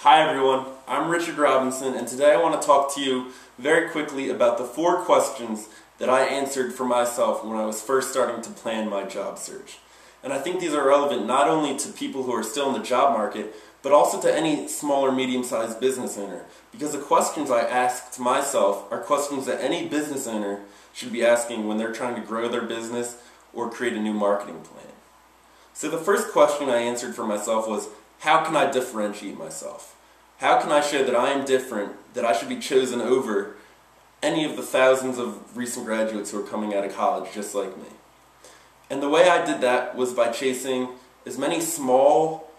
Hi everyone, I'm Richard Robinson, and today I want to talk to you very quickly about the 4 questions that I answered for myself when I was first starting to plan my job search. And I think these are relevant not only to people who are still in the job market, but also to any small or medium-sized business owner, because the questions I asked myself are questions that any business owner should be asking when they're trying to grow their business or create a new marketing plan. So the first question I answered for myself was, how can I differentiate myself? How can I show that I am different, that I should be chosen over any of the thousands of recent graduates who are coming out of college just like me? And the way I did that was by chasing as many small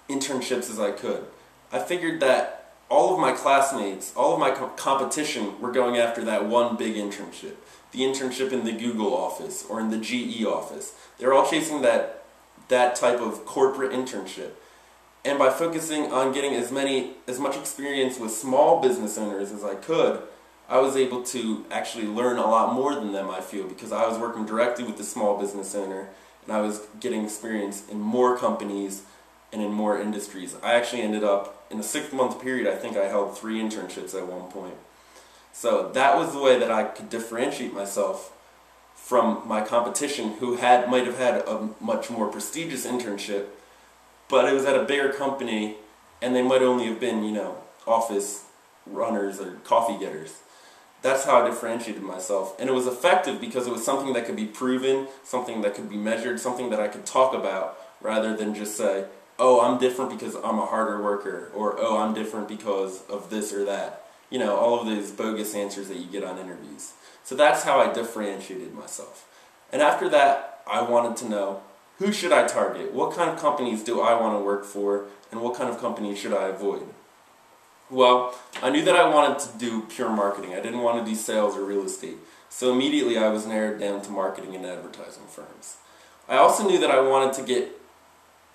internships as I could. I figured that all of my classmates, all of my competition were going after that one big internship. The internship in the Google office or in the GE office. They're all chasing that type of corporate internship. And by focusing on getting as much experience with small business owners as I could, I was able to actually learn a lot more than them, I feel, because I was working directly with the small business owner and I was getting experience in more companies and in more industries. I actually ended up, in a 6-month period, I think I held 3 internships at one point. So that was the way that I could differentiate myself from my competition, who might have had a much more prestigious internship, but it was at a bigger company, and they might only have been, office runners or coffee getters. That's how I differentiated myself. And it was effective because it was something that could be proven, something that could be measured, something that I could talk about, rather than just say, oh, I'm different because I'm a harder worker, or oh, I'm different because of this or that. All of those bogus answers that you get on interviews. So that's how I differentiated myself. And after that, I wanted to know, who should I target? What kind of companies do I want to work for? And what kind of companies should I avoid? Well, I knew that I wanted to do pure marketing. I didn't want to do sales or real estate. So immediately I was narrowed down to marketing and advertising firms. I also knew that I wanted to get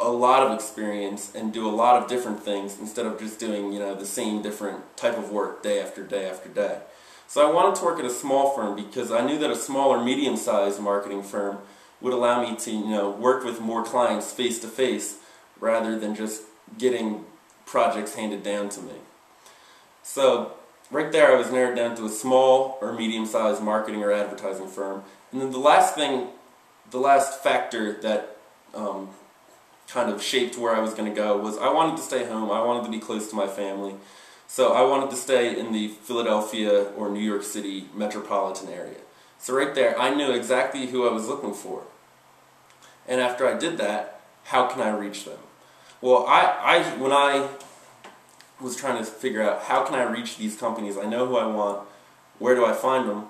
a lot of experience and do a lot of different things instead of just doing, the same different type of work day after day after day. So I wanted to work at a small firm because I knew that a small or medium-sized marketing firm would allow me to, work with more clients face-to-face rather than just getting projects handed down to me. So right there I was narrowed down to a small or medium-sized marketing or advertising firm. And then the last factor that kind of shaped where I was going to go was I wanted to stay home. I wanted to be close to my family. So I wanted to stay in the Philadelphia or New York City metropolitan area. So right there, I knew exactly who I was looking for. And after I did that, how can I reach them? Well, when I was trying to figure out how can I reach these companies, I know who I want, where do I find them,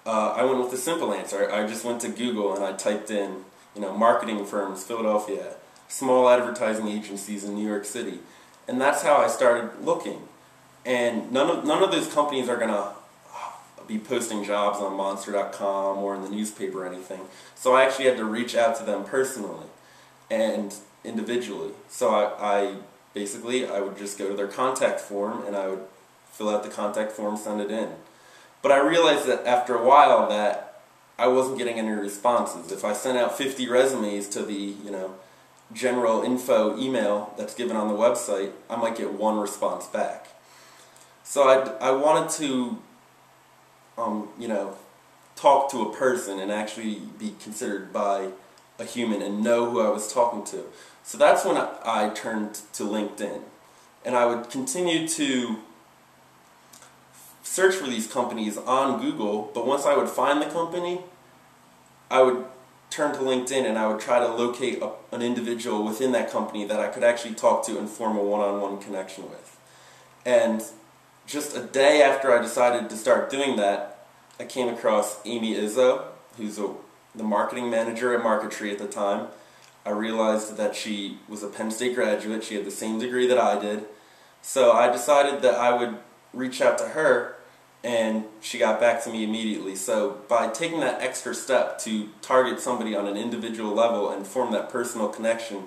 I went with a simple answer. I just went to Google and I typed in, marketing firms, Philadelphia, small advertising agencies in New York City. And that's how I started looking. And none of those companies are going to be posting jobs on Monster.com or in the newspaper or anything. So I actually had to reach out to them personally and individually. So I would just go to their contact form and I would fill out the contact form, send it in. But I realized that after a while that I wasn't getting any responses. If I sent out 50 resumes to the, general info email that's given on the website, I might get 1 response back. So I wanted to talk to a person and actually be considered by a human and know who I was talking to. So that's when I turned to LinkedIn. And I would continue to search for these companies on Google, but once I would find the company, I would turn to LinkedIn and I would try to locate an individual within that company that I could actually talk to and form a one-on-one connection with. And just a day after I decided to start doing that, I came across Amy Izzo, who's the marketing manager at Marketri at the time. I realized that she was a Penn State graduate. She had the same degree that I did. So I decided that I would reach out to her, and she got back to me immediately. So by taking that extra step to target somebody on an individual level and form that personal connection,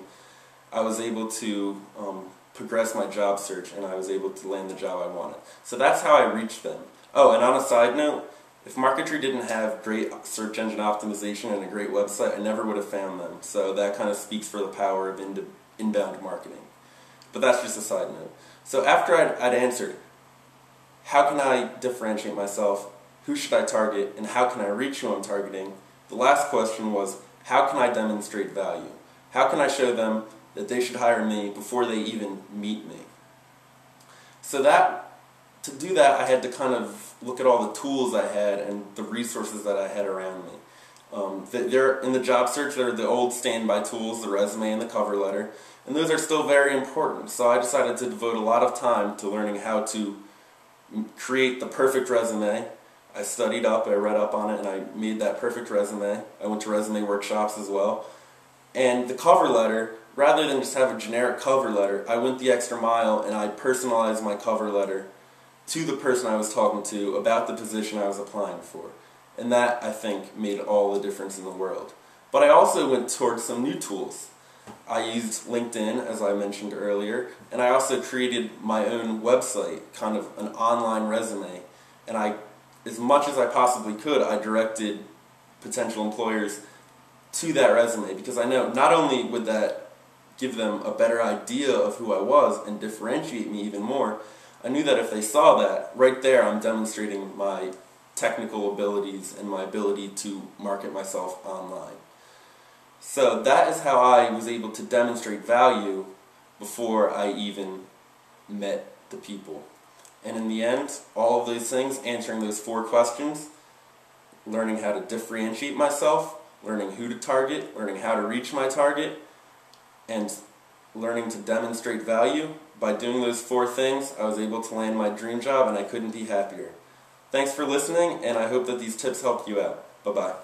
I was able to progress my job search, and I was able to land the job I wanted. So that's how I reached them. Oh, and on a side note, if Marketri didn't have great search engine optimization and a great website, I never would have found them. So that kind of speaks for the power of inbound marketing. but that's just a side note. So after I'd answered, how can I differentiate myself, who should I target, and how can I reach who I'm targeting, the last question was, how can I demonstrate value? How can I show them that they should hire me before they even meet me? So to do that, I had to kind of look at all the tools I had and the resources that I had around me. In the job search, there are the old standby tools, the resume and the cover letter, and those are still very important. So I decided to devote a lot of time to learning how to create the perfect resume. I studied up, I read up on it, and I made that perfect resume. I went to resume workshops as well. And the cover letter, rather than just have a generic cover letter, I went the extra mile and I personalized my cover letter to the person I was talking to about the position I was applying for. And that, I think, made all the difference in the world. But I also went towards some new tools. I used LinkedIn, as I mentioned earlier, and I also created my own website, kind of an online resume. And as much as I possibly could, I directed potential employers to that resume, because I know not only would that give them a better idea of who I was and differentiate me even more, I knew that if they saw that, right there I'm demonstrating my technical abilities and my ability to market myself online. So that is how I was able to demonstrate value before I even met the people. And in the end, all of those things, answering those 4 questions, learning how to differentiate myself, learning who to target, learning how to reach my target, and learning to demonstrate value, by doing those 4 things, I was able to land my dream job and I couldn't be happier. Thanks for listening, and I hope that these tips helped you out. Bye-bye.